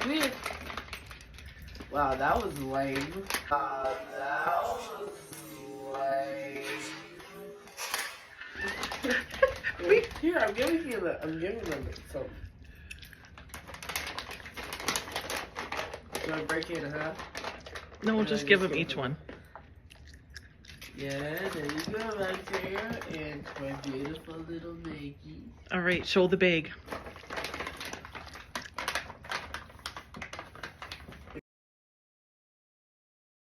Weird. Wow, that was lame. That was lame. Here, I'm giving them some. Do I break it in half? No, we'll just give them each one. Yeah, there you go, right there. And my beautiful little Maggie. All right, show the bag.